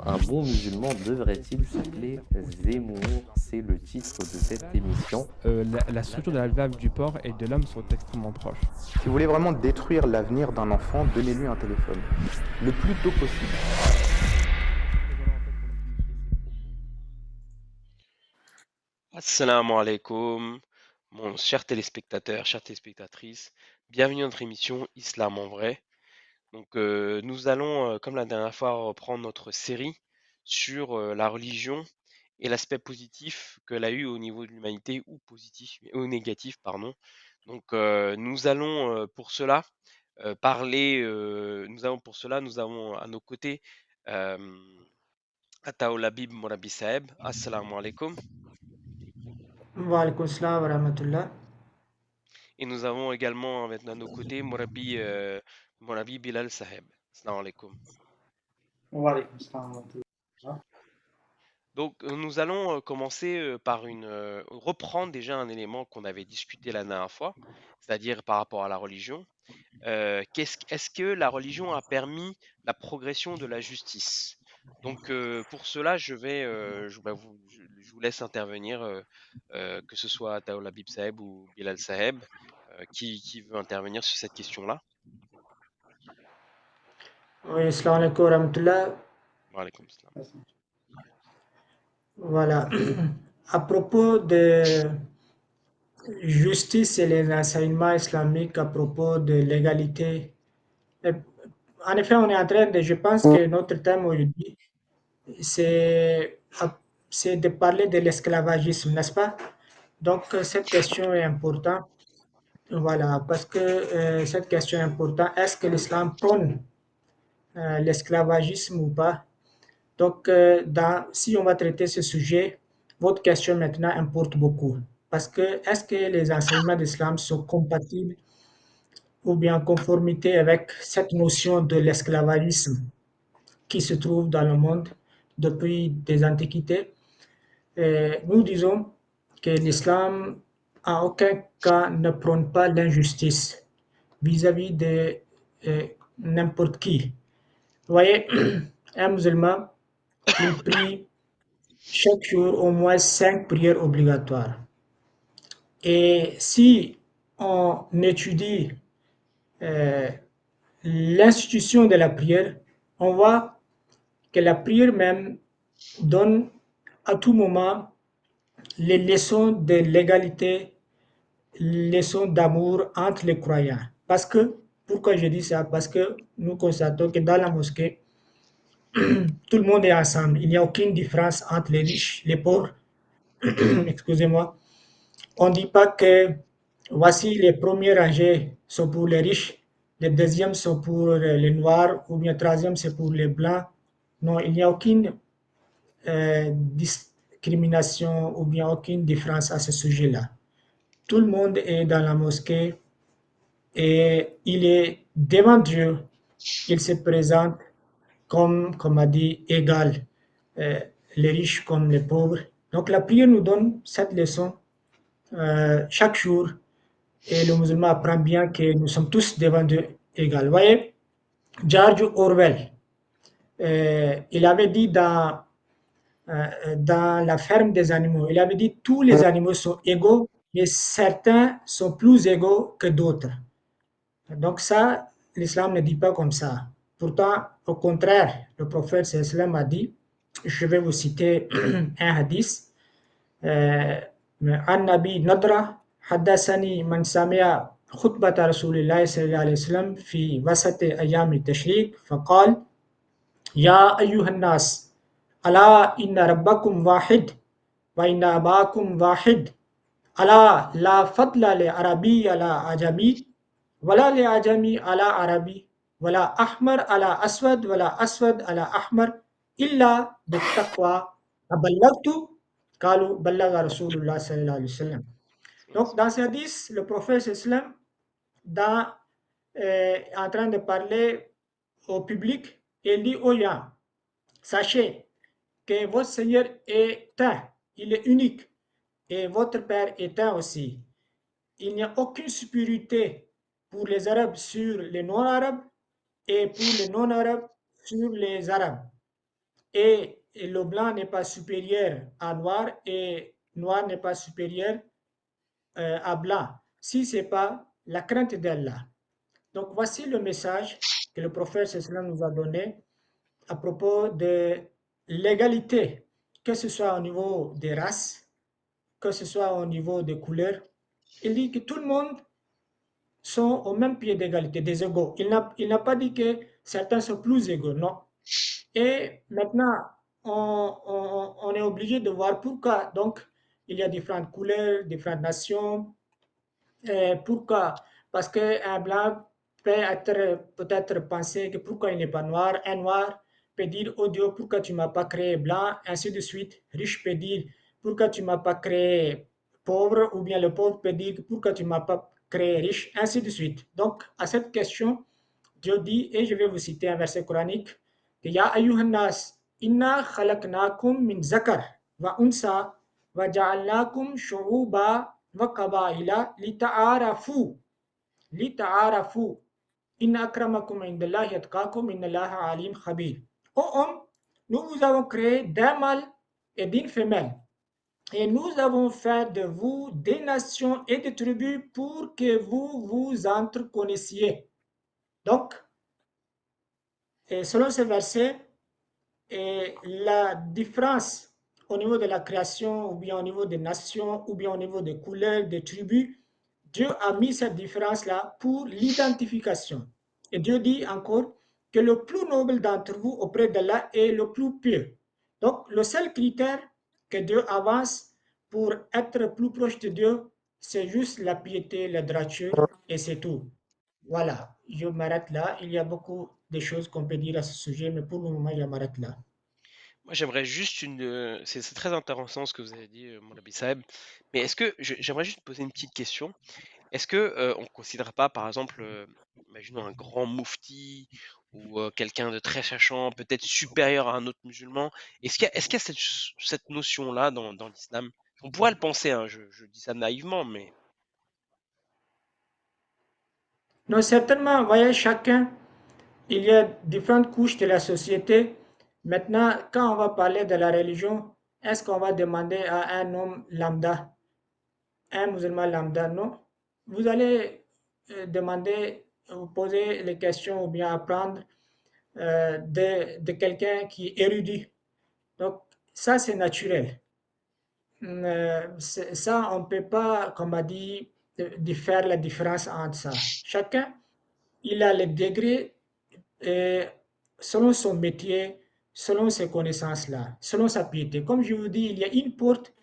Un bon musulman devrait-il s'appeler Zemmour? C'est le titre de cette émission. La structure de la valve du porc et de l'homme sont extrêmement proches. Si vous voulez vraiment détruire l'avenir d'un enfant, donnez-lui un téléphone. Le plus tôt possible. Assalamu alaikum, mon cher téléspectateur, chère téléspectatrice. Bienvenue à notre émission Islam en vrai. Donc, nous allons, comme la dernière fois, reprendre notre série sur la religion et l'aspect positif qu'elle a eu au niveau de l'humanité, ou positif, ou négatif, pardon. Donc, pour cela nous avons à nos côtés euh, Ataolabib Morabi Saeb. Assalamu alaikum. Wa alaikum salam wa rahmatullah. Et nous avons également maintenant à nos côtés Morabi Bilal Saheb. Assalamu alaikum. Wa alaikum salam wa rahmatullah. Donc nous allons commencer par reprendre déjà un élément qu'on avait discuté la dernière fois, c'est-à-dire par rapport à la religion. Est-ce que la religion a permis la progression de la justice? Donc pour cela, je vous laisse intervenir, que ce soit Taoula Bib Saheb ou Bilal Saheb, qui veut intervenir sur cette question-là. Oui, salam alaikum wa rahmatullah. Wa alaykoum salam. Voilà. À propos de justice et les enseignements islamiques à propos de l'égalité, euh, en effet, on est en train de, je pense que notre thème aujourd'hui, c'est c'est de parler de l'esclavagisme, n'est-ce pas? Donc, cette question est importante. Voilà, parce que cette question est importante. Est-ce que l'islam prône l'esclavagisme ou pas? Donc, si on va traiter ce sujet, votre question maintenant importe beaucoup. Parce que est-ce que les enseignements d'islam sont compatibles ou bien en conformité avec cette notion de l'esclavagisme qui se trouve dans le monde depuis des antiquités? Nous disons que l'islam, en aucun cas, ne prône pas l'injustice vis-à-vis de n'importe qui. Vous voyez, un musulman, il prie chaque jour au moins 5 prières obligatoires. Et si on étudie euh, l'institution de la prière, on voit que la prière même donne à tout moment les leçons de l'égalité, les leçons d'amour entre les croyants. Parce que, pourquoi je dis ça? Parce que nous constatons que dans la mosquée, tout le monde est ensemble. Il n'y a aucune différence entre les riches, les pauvres. Excusez-moi. On ne dit pas que voici les premiers rangées sont pour les riches, les deuxièmes sont pour les noirs, ou bien le troisième c'est pour les blancs. Non, il n'y a aucune discrimination ou bien aucune différence à ce sujet-là. Tout le monde est dans la mosquée et il est devant Dieu. Il se présente comme a dit, égal, euh, les riches comme les pauvres. Donc la prière nous donne cette leçon chaque jour et le musulman apprend bien que nous sommes tous devant Dieu égaux. Vous voyez, George Orwell, il avait dit dans La ferme des animaux, il avait dit tous les animaux sont égaux, mais certains sont plus égaux que d'autres. Donc ça, l'islam ne dit pas comme ça. Pourtant, au contraire, le prophète sallam a dit, je vais vous citer un hadith, عن نبي نضرة حدثني من سمع خطبة رسول الله صلى الله عليه وسلم في وسط أيام التشريق فقال يا أيها الناس ألا إن ربكم واحد وإن أباكم واحد ألا لا فضل لعربي على عجمي ولا لعجمي على عربي ولا أحمر على أسود ولا أسود على أحمر إلا بالتقوى أبلغت قالوا بلغ رسول الله صلى الله عليه وسلم. Donc dans ce hadith, le prophète sallam est en train de parler au public et il dit aux gens, sachez que votre Seigneur est un, il est unique et votre Père est un aussi. Il n'y a aucune supériorité pour les Arabes sur les non-Arabes et pour les non-Arabes sur les Arabes. et le blanc n'est pas supérieur à noir et noir n'est pas supérieur à blanc, si ce n'est pas la crainte d'Allah. Donc voici le message que le prophète sallam nous a donné à propos de l'égalité, que ce soit au niveau des races, que ce soit au niveau des couleurs. Il dit que tout le monde sont au même pied d'égalité, des égaux. Il n'a pas dit que certains sont plus égaux, non. Et maintenant, on est obligé de voir pourquoi. Donc, il y a différentes couleurs, différentes nations. Et pourquoi? Parce qu'un blanc peut être peut-être penser que pourquoi il n'est pas noir. Un noir peut dire, oh Dieu, pourquoi tu ne m'as pas créé blanc, ainsi de suite. Riche peut dire, pourquoi tu ne m'as pas créé pauvre, ou bien le pauvre peut dire, pourquoi tu ne m'as pas créé riche, ainsi de suite. Donc, à cette question, Dieu dit, et je vais vous citer un verset coranique, que Ya ayyuhannas, inna khalaqnakum min zakar wa unsa wa ja'alnakum shu'uba wa qabaila lita'arafu inna akramakum indallahi atqakum innallaha alim khabir. Ô homme, nous vous avons créé d'un mâle et d'une femelle. Et nous avons fait de vous des nations et des tribus pour que vous vous entreconnaissiez. Donc, et selon ce verset, et la différence au niveau de la création, ou bien au niveau des nations, ou bien au niveau des couleurs, des tribus, Dieu a mis cette différence-là pour l'identification. Et Dieu dit encore que le plus noble d'entre vous auprès d'Allah est le plus pieux. Donc, le seul critère que Dieu avance pour être plus proche de Dieu, c'est juste la piété, la droiture, et c'est tout. Voilà, je m'arrête là. Il y a beaucoup de choses qu'on peut dire à ce sujet, mais pour le moment, je m'arrête là. Moi, j'aimerais juste c'est très intéressant ce que vous avez dit, mon Rabbi Saeb, mais j'aimerais juste poser une petite question. Est-ce que on ne considère pas, par exemple, imaginons un grand moufti ou quelqu'un de très sachant, peut-être supérieur à un autre musulman? Est-ce qu'il y a cette notion-là dans l'islam? On pourrait le penser, hein, je dis ça naïvement, mais Non, certainement, vous voyez, chacun, il y a différentes couches de la société. Maintenant, quand on va parler de la religion, est-ce qu'on va demander à un homme lambda, un musulman lambda? Non. Vous allez demander, vous poser les questions ou bien apprendre de quelqu'un qui est érudit. Donc, ça, c'est naturel. Ça, on ne peut pas, comme on dit, de faire la différence entre ça. Chacun, il a le degré selon son métier, selon ses connaissances-là, selon sa piété. Comme je vous dis, il y a une porte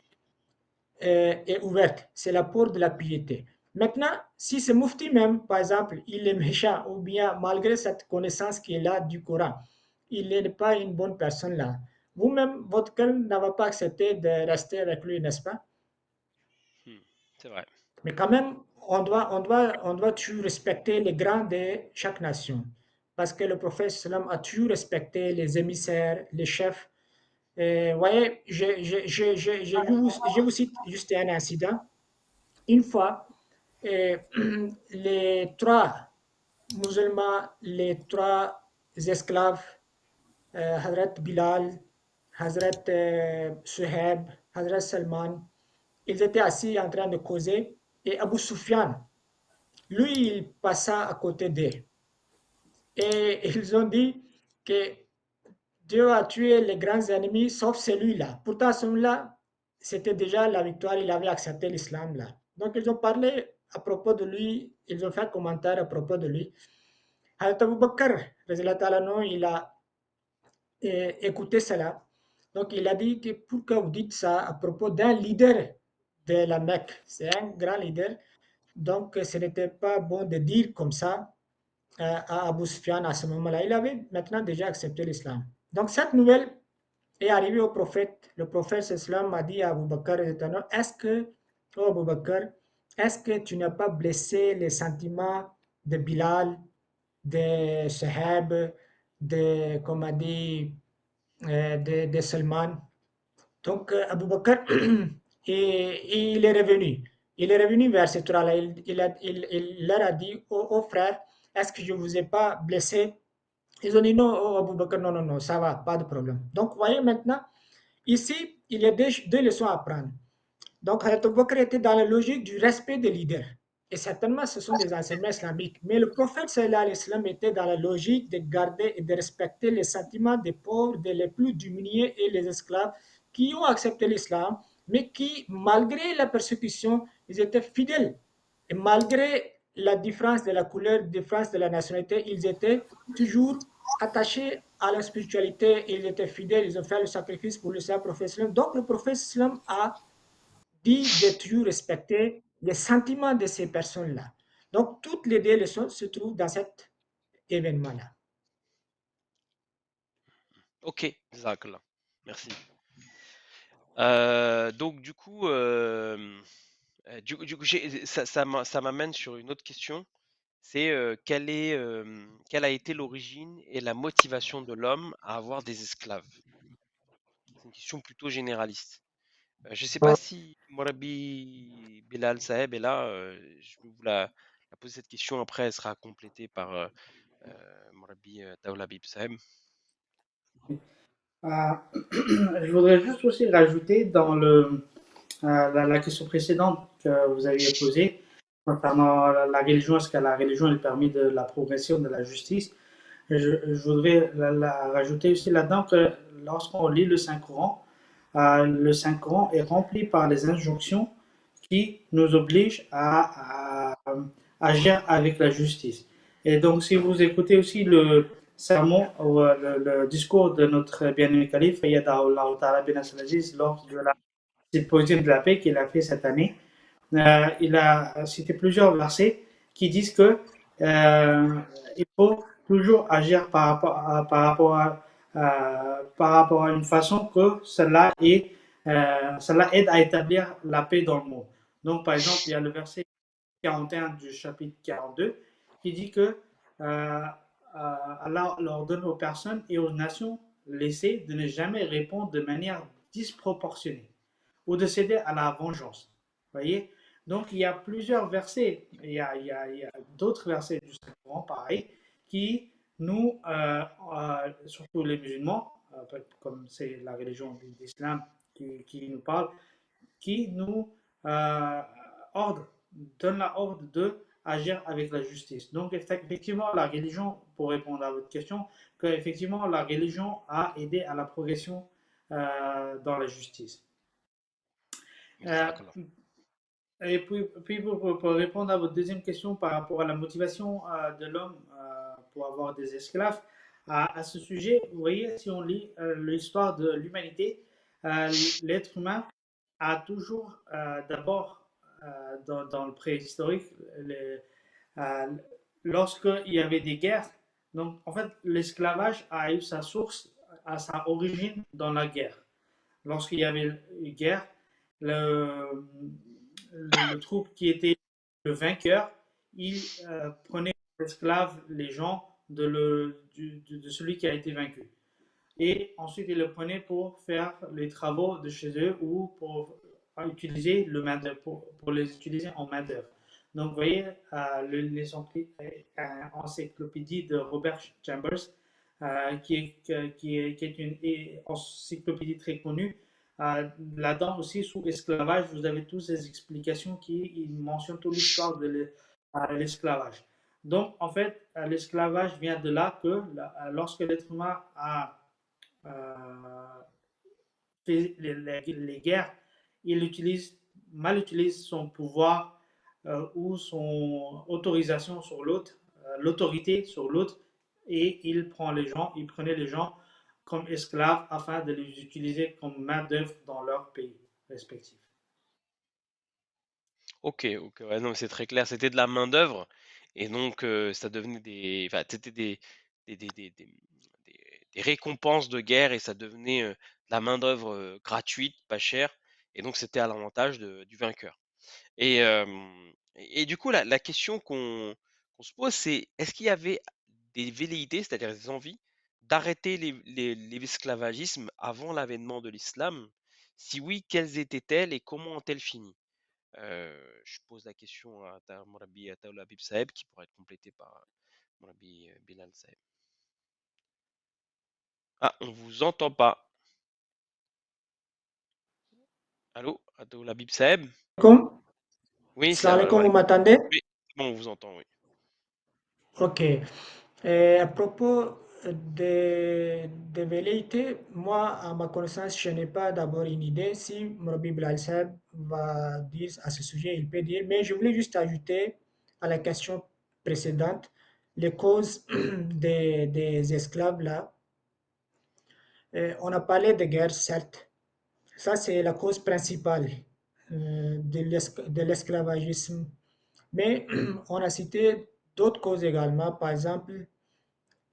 est ouverte, c'est la porte de la piété. Maintenant, si ce Mufti même, par exemple, il est méchant, ou bien malgré cette connaissance qu'il a du Coran, il n'est pas une bonne personne là. Vous-même, votre cœur n'avait pas accepté de rester avec lui, n'est-ce pas? hmm, c'est vrai. Mais quand même, on doit toujours respecter les grands de chaque nation. Parce que le prophète sallam a toujours respecté les émissaires, les chefs. Vous voyez, je vous cite juste un incident. Une fois, euh, les trois musulmans, les trois esclaves, Hazrat Bilal, Hazrat Suhaib, Hazrat Salman, ils étaient assis en train de causer et Abu Sufyan, lui, il passa à côté d'eux. Et ils ont dit que Dieu a tué les grands ennemis sauf celui-là. Pourtant, celui-là, c'était déjà la victoire, il avait accepté l'islam là. Donc, ils ont parlé à propos de lui, ils ont fait un commentaire à propos de lui. Hazrat Abu Bakr, il a écouté cela. Donc, il a dit que pourquoi vous dites ça à propos d'un leader de la Mecque? C'est un grand leader. Donc, ce n'était pas bon de dire comme ça à Abu Sufyan à ce moment-là. Il avait maintenant déjà accepté l'islam. Donc, cette nouvelle est arrivée au prophète. Le prophète islam a dit à Abu Bakr, est-ce que, oh Abu Bakr, est-ce que tu n'as pas blessé les sentiments de Bilal, de Shahab, de, comme a dit, de Salman? Donc, Abu Bakr, il est revenu. Il est revenu vers ces trois-là. Il leur a dit, oh frère, est-ce que je ne vous ai pas blessé Ils ont dit non, oh, Abou Bakr, non, non, non, ça va, pas de problème. Donc, vous voyez maintenant, ici, il y a deux leçons à prendre. Donc, Hazrat Abu Bakr était dans la logique du respect des leaders. Et certainement, ce sont des enseignements islamiques. Mais le prophète sallallahu alayhi wa sallam était dans la logique de garder et de respecter les sentiments des pauvres, des les plus diminués et les esclaves qui ont accepté l'islam, mais qui, malgré la persécution, ils étaient fidèles. Et malgré la différence de la couleur, la différence de la nationalité, ils étaient toujours attachés à la spiritualité, ils étaient fidèles, ils ont fait le sacrifice pour le saint prophète. Donc, le prophète a dit de toujours respecter les sentiments de ces personnes-là. Donc, toutes les deux leçons se trouvent dans cet événement-là. Ok, Jazakallah. Merci. Donc du coup, ça m'amène sur une autre question. C'est quelle a été l'origine et la motivation de l'homme à avoir des esclaves? C'est une question plutôt généraliste. Je ne sais pas si Morabi Bilal Saeb est là. Je vais vous la poser cette question. Après, elle sera complétée par Morabi Taoulabib Saeb. Je voudrais juste aussi rajouter dans la question précédente que vous aviez posée concernant la religion, est-ce que la religion elle permet de la progression de la justice? Je voudrais rajouter aussi là-dedans que lorsqu'on lit le Saint-Coran est rempli par les injonctions qui nous obligent à agir avec la justice. Et donc, si vous écoutez aussi le sermon ou le discours de notre bien-aimé calife, Yada'Allah Ta'ala bin Aziz, lors de la symposium de la paix qu'il a fait cette année, il a cité plusieurs versets qui disent que il faut toujours agir par rapport à une façon que cela aide à établir la paix dans le monde. Donc, par exemple, il y a le verset 41 du chapitre 42 qui dit que Allah ordonne aux personnes et aux nations laissées de ne jamais répondre de manière disproportionnée ou de céder à la vengeance. Voyez. Donc, il y a plusieurs versets, il y a d'autres versets du Saint-Coran, pareil, qui nous, surtout les musulmans, comme c'est la religion d'islam qui nous parle, qui nous euh, ordre, donne la ordre de agir avec la justice. Donc, effectivement, la religion, pour répondre à votre question, que effectivement, la religion a aidé à la progression dans la justice. Jazakallah. Et puis pour répondre à votre deuxième question par rapport à la motivation de l'homme pour avoir des esclaves, à ce sujet, vous voyez, si on lit l'histoire de l'humanité, l'être humain a toujours d'abord dans le préhistorique, euh, lorsqu'il y avait des guerres, donc en fait l'esclavage a eu sa source, à sa origine dans la guerre. Lorsqu'il y avait une guerre, le, le troupe qui était le vainqueur, il prenait en esclave les gens de celui qui a été vaincu. Et ensuite, il le prenait pour faire les travaux de chez eux ou pour utiliser le main pour les utiliser en main d'œuvre. Donc, vous voyez, l'encyclopédie de Robert Chambers, qui est une encyclopédie très connue. Là-dedans aussi, sous esclavage, vous avez toutes ces explications qui mentionnent toute l'histoire de l'esclavage. Donc, en fait, l'esclavage vient de là que lorsque l'être humain a fait les guerres, il mal utilise son pouvoir ou son autorisation sur l'autre, l'autorité sur l'autre, et il prenait les gens comme esclaves afin de les utiliser comme main d'œuvre dans leur pays respectif. Ok, ok, ouais, non, c'est très clair. C'était de la main-d'œuvre et donc ça devenait enfin, c'était des récompenses de guerre et ça devenait de la main-d'œuvre gratuite, pas chère, et donc c'était à l'avantage du vainqueur. Et, euh, et du coup, la question qu'on se pose, c'est est-ce qu'il y avait des velléités, c'est-à-dire des envies, d'arrêter l'esclavagisme avant l'avènement de l'islam? Si oui, quelles étaient-elles et comment ont-elles fini? Je pose la question à Morabi Ataoula Habib Saeb qui pourrait être complétée par Morabi Bilal Saeb. Ah, on vous entend pas. Allô? Allô, la Bib Saeb? Comme, Oui, salam alaikum, voilà. vous m'entendez? Oui, bon, on vous entend, oui. Ok. À propos des velléités, moi, à ma connaissance, je n'ai pas d'abord une idée. Si Murabi Al-Sab va dire à ce sujet, il peut dire. Mais je voulais juste ajouter à la question précédente les causes des esclaves là. On a parlé de guerre, certes. Ça, c'est la cause principale de l'esclavagisme. Mais on a cité d'autres causes également. Par exemple,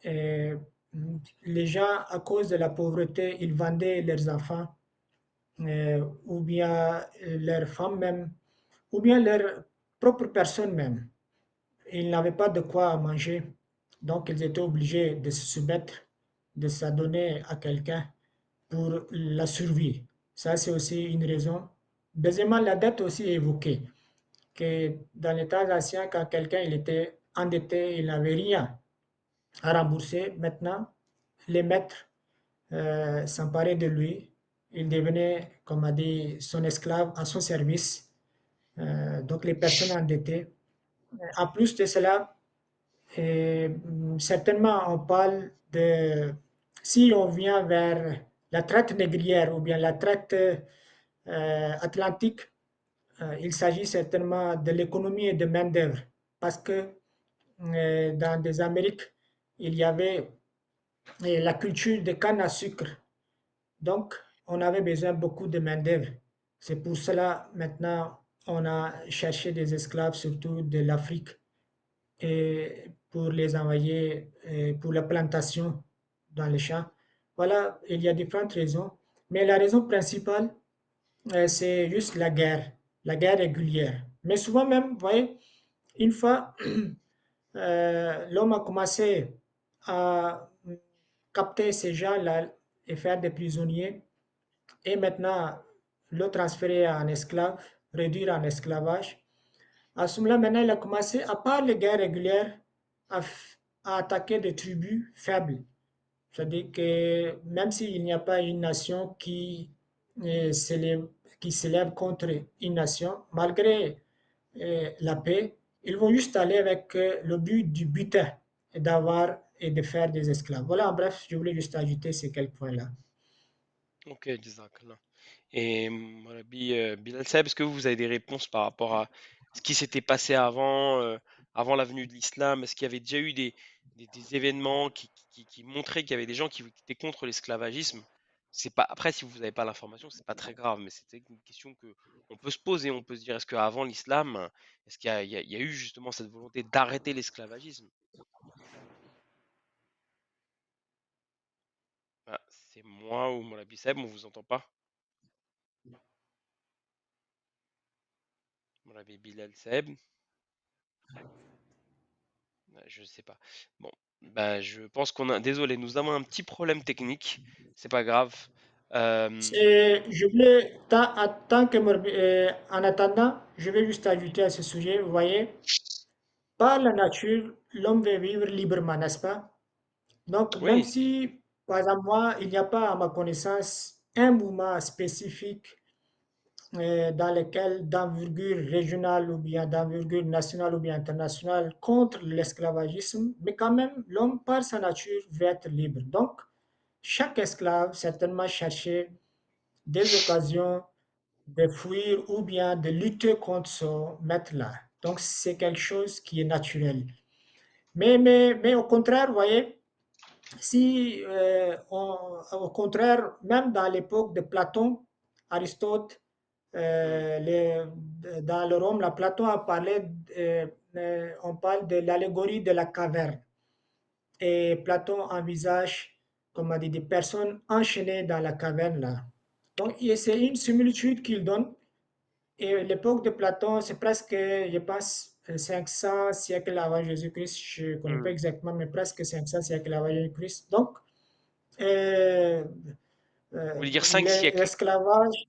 euh, les gens, à cause de la pauvreté, ils vendaient leurs enfants, ou bien leurs femmes même, ou bien leur propre personne même. Ils n'avaient pas de quoi manger, donc ils étaient obligés de se soumettre, de s'adonner à quelqu'un pour la survie. Ça, c'est aussi une raison. Deuxièmement, la dette aussi est évoquée, que dans les temps anciens, quand quelqu'un il était endetté, il n'avait rien à rembourser. Maintenant, les maîtres s'emparaient de lui. Il devenait, comme a dit, son esclave à son service. Donc, les personnes endettées. En plus de cela, certainement, on parle de, si on vient vers la traite négrière ou bien la traite atlantique, il s'agit certainement de l'économie et de main-d'œuvre. Parce que dans des Amériques, il y avait la culture de canne à sucre. Donc, on avait besoin beaucoup de main-d'œuvre. C'est pour cela, maintenant, on a cherché des esclaves, surtout de l'Afrique, et pour les envoyer pour la plantation dans les champs. Voilà, il y a différentes raisons. Mais la raison principale, c'est juste la guerre régulière. Mais souvent même, vous voyez, une fois, l'homme a commencé à capter ces gens-là et faire des prisonniers, et maintenant le transférer en esclave, réduire en esclavage. À ce moment-là, maintenant, il a commencé, à part les guerres régulières, à, à attaquer des tribus faibles. C'est-à-dire que même s'il n'y a pas une nation s'élève, qui s'élève contre une nation, malgré la paix, ils vont juste aller avec le but du butin et d'avoir et de faire des esclaves. Voilà, en bref, je voulais juste ajouter ces quelques points-là. Ok, Jazakallah. Et Bilal Saeb, est-ce que vous avez des réponses par rapport à ce qui s'était passé avant la venue de l'islam? Est-ce qu'il y avait déjà eu des événements qui montraient qu'il y avait des gens qui étaient contre l'esclavagisme? C'est pas, après, si vous n'avez pas l'information, c'est pas très grave, mais c'était une question que on peut se poser. On peut se dire, est-ce qu'avant l'islam, est-ce qu'il y a eu justement cette volonté d'arrêter l'esclavagisme? Ah, c'est moi ou Moulabi Saeb, on vous entend pas? Moulabi Bilal Saeb? Je sais pas. Bon, bah, je pense qu'on a. Désolé, nous avons un petit problème technique. C'est pas grave. Je voulais, en attendant, je vais juste ajouter à ce sujet, vous voyez, par la nature, l'homme veut vivre librement, n'est-ce pas? Donc, même Oui, si, par exemple, moi, il n'y a pas, à ma connaissance, un mouvement spécifique dans lequel, d'envergure régionale ou bien d'envergure nationale ou bien internationale contre l'esclavagisme, mais quand même, l'homme, par sa nature, veut être libre. Donc, chaque esclave certainement cherchait des occasions de fuir ou bien de lutter contre son maître-là. Donc, c'est quelque chose qui est naturel. Mais au contraire, vous voyez, si au contraire, même dans l'époque de Platon, Aristote, hmm, dans le Rome, là, Platon a parlé, on parle de l'allégorie de la caverne. Et Platon envisage, comme on dit, des personnes enchaînées dans la caverne là. Donc, c'est une similitude qu'il donne. Et l'époque de Platon, c'est presque, je pense, 500 siècles avant Jésus-Christ. Je ne connais pas hmm. exactement, mais presque 500 siècles avant Jésus-Christ. Donc, euh, Vous voulez dire 5 siècles? l'esclavage,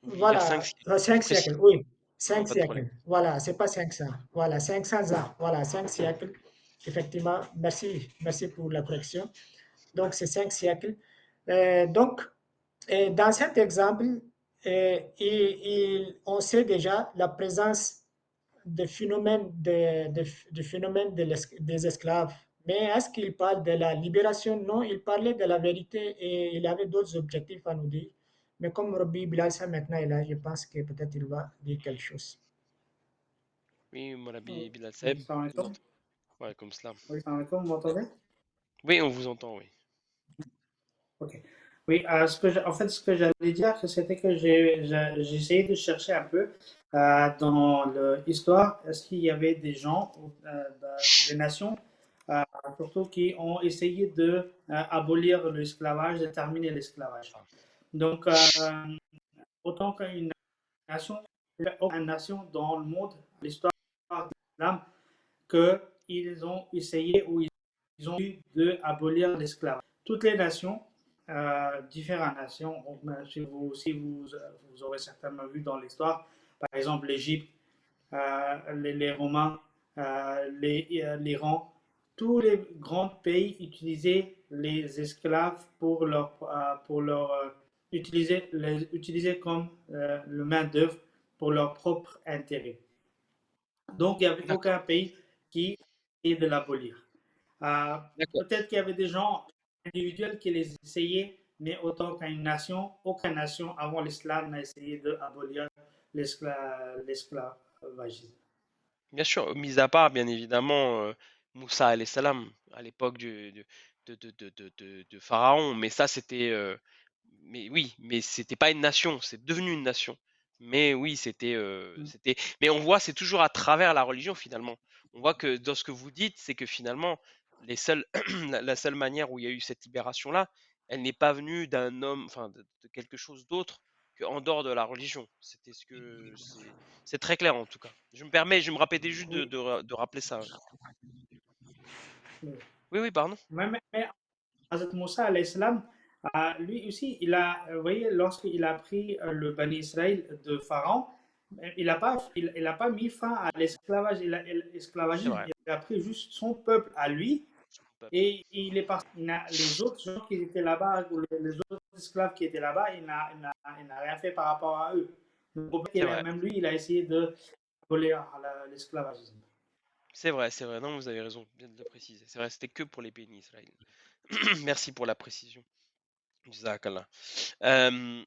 Vous voulez dire voilà, 5 précis? siècles, oui, Non, 5 pas de problème. siècles. Voilà, c'est pas 500. Voilà, 500 ans. Voilà, 5 siècles. Effectivement, merci, merci pour la correction. Donc, c'est 5 siècles. Donc, dans cet exemple, on sait déjà la présence de phénomène des esclaves. Mais est-ce qu'il parle de la libération? Non, il parlait de la vérité et il avait d'autres objectifs à nous dire. Mais comme Rabbi Bilal ça maintenant est là, je pense que peut-être il va dire quelque chose. Oui, mon ami Bilal Oui, Saeb, salam alaikum. ouais, comme cela. Oui, salam alaikum, vous m'entendez? Oui, on vous entend, oui. Ok. Oui, en fait, ce que j'allais dire, c'était que j'ai essayé de chercher un peu dans l'histoire, est-ce qu'il y avait des gens, des nations, euh, surtout qui ont essayé de abolir l'esclavage, de terminer l'esclavage. Donc, autant qu'une nation, il n'y a aucune nation dans le monde, l'histoire de l'islam, qu'ils ont essayé ou ils ont eu d'abolir l'esclavage. Toutes les nations, différentes nations, si vous aurez certainement vu dans l'histoire, par exemple l'Égypte, les Romains, l'Iran, tous les grands pays utilisaient les esclaves utiliser comme le main-d'œuvre pour leur propre intérêt. Donc, il n'y avait D'accord, aucun pays qui essayait de l'abolir. d'accord. Peut-être qu'il y avait des gens individuels qui les essayaient, mais autant aucune nation avant l'islam n'a essayé d'abolir l'esclavagisme. Bien sûr, mis à part, bien évidemment, Moussa alayhi salam, à l'époque de Pharaon, mais ça c'était, mais oui, mais c'était pas une nation, c'est devenu une nation. Mais oui, c'était, mais on voit, c'est toujours à travers la religion finalement. On voit que dans ce que vous dites, c'est que finalement, les seuls, la seule manière où il y a eu cette libération-là, elle n'est pas venue d'un homme, enfin, de quelque chose d'autre qu'en dehors de la religion. C'est très clair en tout cas. Je me rappelais juste Oui, de rappeler ça. oui. Oui, oui, pardon. Mais Hazrat Moussa, alayhi salam, lui aussi, vous voyez, lorsqu'il a pris le Bani Israël de Pharaon, il a pas mis fin à l'esclavage, C'est l'esclavagisme, vrai. il a pris juste son peuple à lui. Son peuple. Et il est parti. Les autres gens qui étaient là-bas, ou les autres esclaves qui étaient là-bas, il n'a rien fait par rapport à eux. Donc, C'est vrai. même lui, il a essayé de voler l'esclavagisme. C'est vrai. Non, vous avez raison, bien de le préciser. C'est vrai, c'était que pour les bénis Israël. Merci pour la précision. Jazakallah.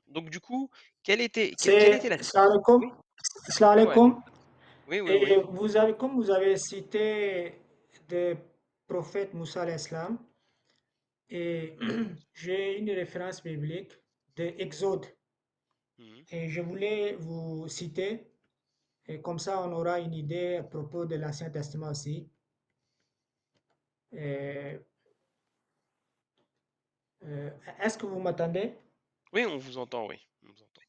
Donc du coup, quelle était la... Salam alaikum. Oui, Salam ouais. alaikum. Oui, oui, Et oui. comme vous avez cité le prophète Moussa alayhi salam, et j'ai une référence biblique de Exode. Mhm. Et je voulais vous citer, et comme ça on aura une idée à propos de l'Ancien Testament aussi. Euh, euh, Est-ce que vous m'attendez? Oui, on vous entend, oui. On vous entend.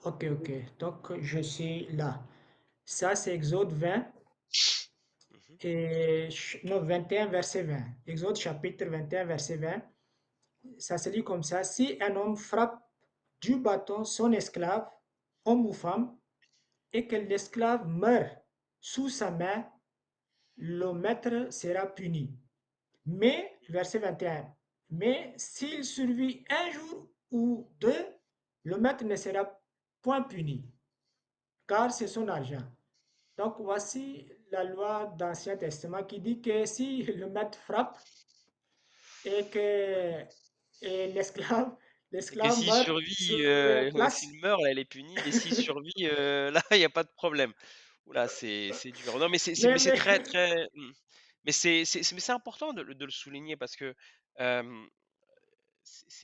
Ok, ok. Donc je suis là. Ça, c'est Exode 20, Mhm. non, 21, verset 20. Exode chapitre 21, verset 20. Ça se lit comme ça. Si un homme frappe du bâton son esclave, homme ou femme, et que l'esclave meurt sous sa main, le maître sera puni. Mais, verset 21, mais s'il survit un jour ou deux, le maître ne sera point puni, car c'est son argent. Donc voici la loi d'Ancien Testament qui dit que si le maître frappe et que Et que l'esclave s'il meurt sur survit, place, s'il meurt, là, elle est punie, mais s'il survit, là, il n'y a pas de problème. Oula, c'est dur. Non, mais mais, mais c'est mais très, très... Mais mais c'est important de le souligner parce que euh,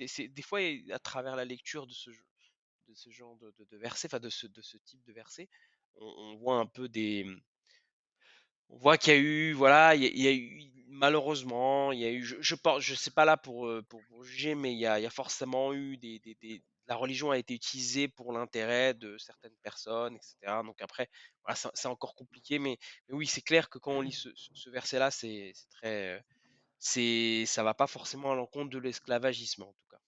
des fois, à travers la lecture de ce genre de versets, enfin de ce type de versets, on voit un peu on voit qu'il y a eu, voilà, il y a eu, malheureusement, il y a eu, je sais pas là pour juger, mais il y a forcément eu la religion a été utilisée pour l'intérêt de certaines personnes, etc. Donc après, voilà, c'est encore compliqué, mais oui, c'est clair que quand on lit ce verset-là, c'est très, ça va pas forcément à l'encontre de l'esclavagisme, en tout cas.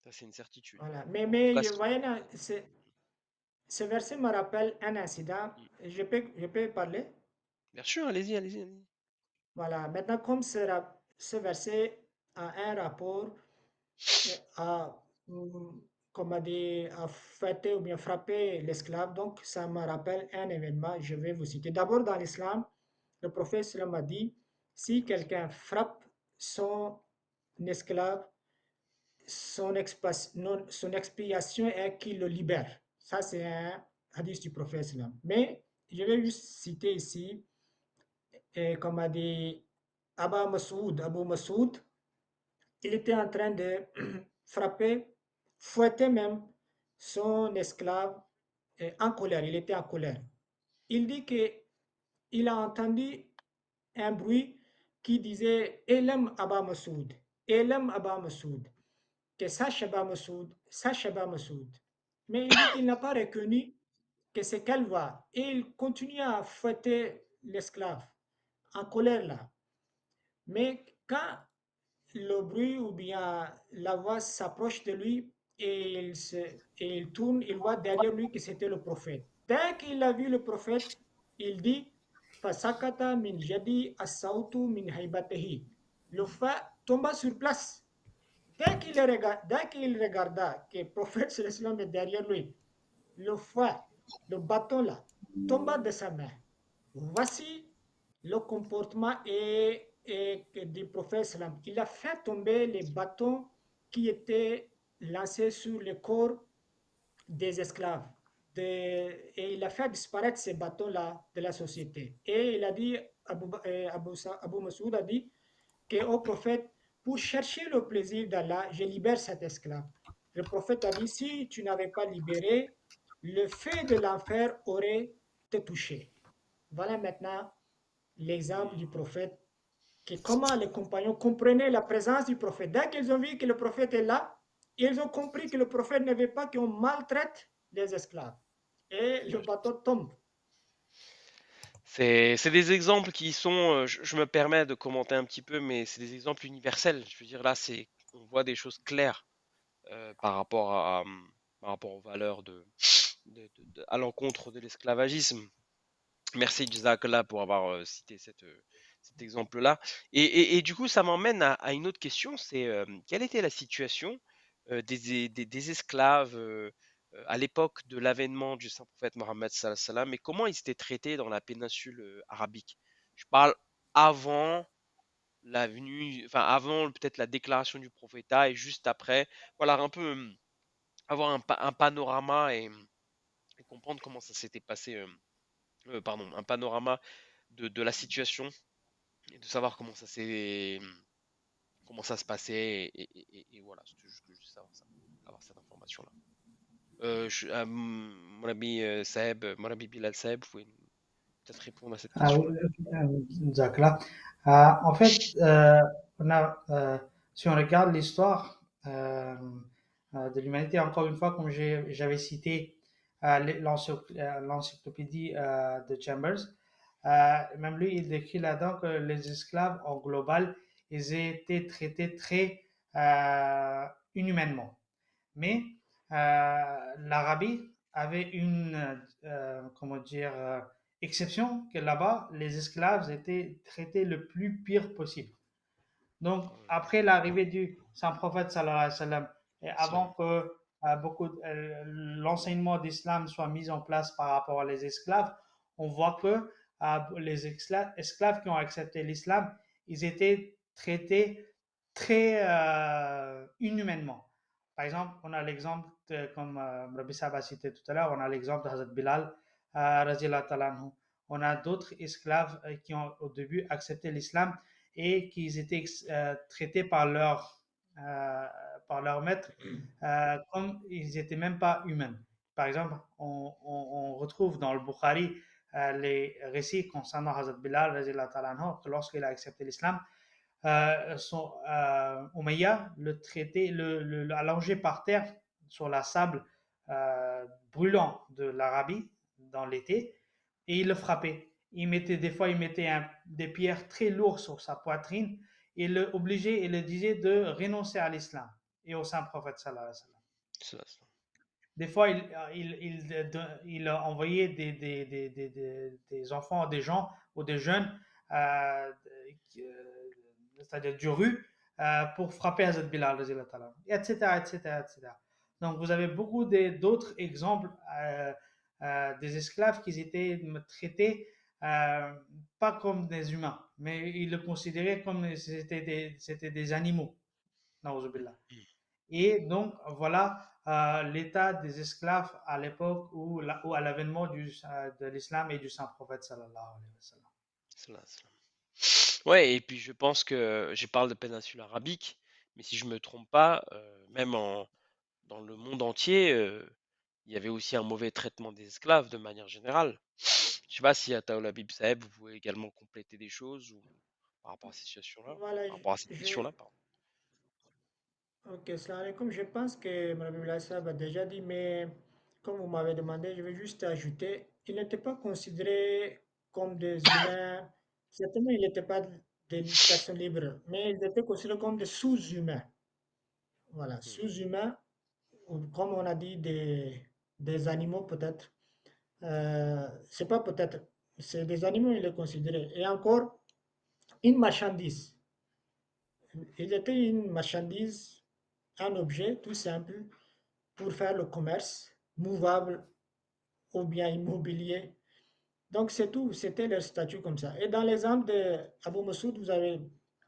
Ça, c'est une certitude. voilà. En tout Mais cas, je voyais là, ce verset me rappelle un incident. mm. Je peux parler? Bien sûr, allez-y, allez-y, allez-y. Voilà. Maintenant, comme ce verset a un rapport à, comment dire, à fêter ou bien frapper l'esclave. Donc, ça me rappelle un événement, je vais vous citer. D'abord, dans l'islam, le prophète sallam a dit, si quelqu'un frappe son esclave, son expiation est qu'il le libère. Ça, c'est un hadith du prophète sallam. Mais je vais juste citer ici, comme a dit Abu Masoud, il était en train de frapper, fouetter même son esclave en colère. Il était en colère. Il dit qu'il a entendu un bruit qui disait Elam Abba Masoud, Elam Abba Masoud, que sache Abba Masoud, sache Abba Masoud. Mais il dit qu'il n'a pas reconnu que c'est quelle voix. Et il continue à fouetter l'esclave en colère là. Mais quand le bruit ou bien la voix s'approche de lui et il tourne, il voit derrière lui que c'était le prophète. Dès qu'il a vu le prophète, il dit Fasakata min jadi asautu min haibatahi. Le fa tomba sur place. Dès qu'il regarda que le prophète sallallahu est derrière lui, le fouet, le bâton là, tomba de sa main. Voici le comportement du prophète sallam. Il a fait tomber les bâtons qui étaient lancés sur le corps des esclaves. Et il a fait disparaître ces bâtons-là de la société. Et il a dit, Abu Masoud a dit qu'au prophète, pour chercher le plaisir d'Allah, je libère cet esclave. Le prophète a dit, si tu n'avais pas libéré, le feu de l'enfer aurait te touché. Voilà maintenant l'exemple du prophète, que comment les compagnons comprenaient la présence du prophète. Dès qu'ils ont vu que le prophète est là, ils ont compris que le prophète ne veut pas qu'on maltraite les esclaves. Et le bateau tombe. C'est des exemples qui sont, je me permets de commenter un petit peu, mais c'est des exemples universels. Je veux dire, là, on voit des choses claires par rapport aux valeurs à l'encontre de l'esclavagisme. Merci Jazakallah pour avoir cité cet exemple-là. Et du coup, ça m'emmène à une autre question, c'est quelle était la situation des esclaves à l'époque de l'avènement du saint prophète Mohammed sallallahu alayhi wa sallam, et comment ils étaient traités dans la péninsule arabique? Je parle avant la venue, enfin avant peut-être la déclaration du prophétat et juste après. Voilà, un peu avoir un panorama et comprendre comment ça s'était passé. Pardon, un panorama de la situation et de savoir comment ça se passait et voilà, c'était juste savoir ça, avoir cette information-là. Mon ami Saeb, mon ami Bilal Saeb, vous pouvez peut-être répondre à cette Ah oui, question-là. Jacques, là. En fait, on a, si on regarde l'histoire de l'humanité, encore une fois, comme j'avais cité l'encyclopédie de Chambers, même lui, il décrit là-dedans que les esclaves, en global, ils étaient traités très inhumainement. Mais l'Arabie avait une, comment dire, exception que là-bas, les esclaves étaient traités le plus pire possible. Donc, après l'arrivée du saint prophète, sallallahu alayhi wa sallam, et avant que l'enseignement d'islam soit mis en place par rapport à les esclaves, on voit que les esclaves qui ont accepté l'islam, ils étaient traités très inhumainement. Par exemple, on a l'exemple, comme Rabbi Sahab a cité tout à l'heure, on a l'exemple de Hazrat Bilal, radiallahu ta'ala anhu. On a d'autres esclaves qui ont au début accepté l'islam et qui étaient traités par leur maître comme ils n'étaient même pas humains. Par exemple, on retrouve dans le Bukhari les récits concernant Hazrat Bilal, que lorsqu'il a accepté l'islam, Umayya le traitait, allongé par terre sur la sable brûlant de l'Arabie dans l'été, et il le frappait. Des fois, il mettait des pierres très lourdes sur sa poitrine et l'obligeait et le disait de renoncer à l'islam et au saint prophète sallallahu alayhi wa sallam. Des fois, il envoyait des enfants, des gens ou des jeunes, c'est-à-dire du rue, pour frapper Hazrat Bilal, radhiyallahu ta'ala, etc., etc., etc. Donc, vous avez beaucoup d'autres exemples des esclaves qui étaient traités pas comme des humains, mais ils le considéraient comme c'était des animaux. Na'uzubillah. Et donc, voilà l'état des esclaves à l'époque ou à l'avènement de l'islam et du saint prophète sallallahu alayhi wa sallam. Cela, cela. Ouais, et puis je pense que je parle de péninsule arabique, mais si je me trompe pas, même dans le monde entier, il y avait aussi un mauvais traitement des esclaves de manière générale. Je sais pas si à Taoula Bib Saeb, vous pouvez également compléter des choses ou par rapport à cette situation-là, Voilà, par rapport à cette question-là, pardon. ok, salam alaikum. Je pense que Mme Bilassab a déjà dit, mais comme vous m'avez demandé, je vais juste ajouter, ils n'étaient pas considérés comme des humains. Certainement, ils n'étaient pas des personnes libres, mais ils étaient considérés comme des sous-humains. Voilà, Hmm. sous-humains, ou comme on a dit, des animaux peut-être. C'est pas peut-être, c'est des animaux, ils les considéraient. Et encore, une marchandise. Ils étaient une marchandise, un objet tout simple pour faire le commerce, mouvable ou bien immobilier. Donc c'est tout, c'était leur statut comme ça. Et dans l'exemple d'Abou Massoud, vous avez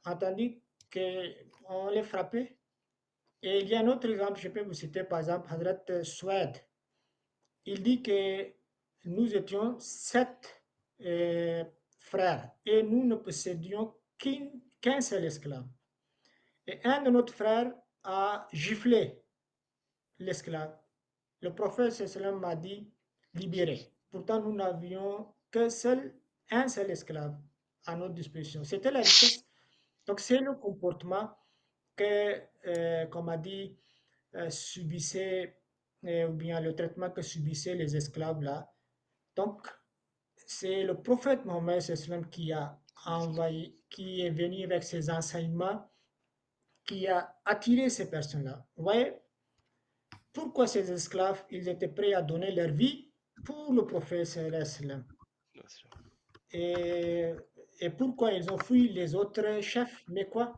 entendu qu'on les frappait. Et il y a un autre exemple, je peux vous citer par exemple Hadrat Suède. Il dit que nous étions 7 frères et nous ne possédions qu'un seul esclave. Et un de nos frères a giflé l'esclave. Le prophète sallam m'a dit libéré. Pourtant, nous n'avions un seul esclave à notre disposition. C'était la richesse. Donc, c'est le comportement que, comme a dit, subissaient, ou bien le traitement que subissaient les esclaves là. Donc, c'est le prophète Mohammed sallam qui a envoyé, qui est venu avec ses enseignements, qui a attiré ces personnes-là. Vous voyez, pourquoi ces esclaves, ils étaient prêts à donner leur vie pour le prophète sallam. Et, et pourquoi ils ont fui les autres chefs mécois?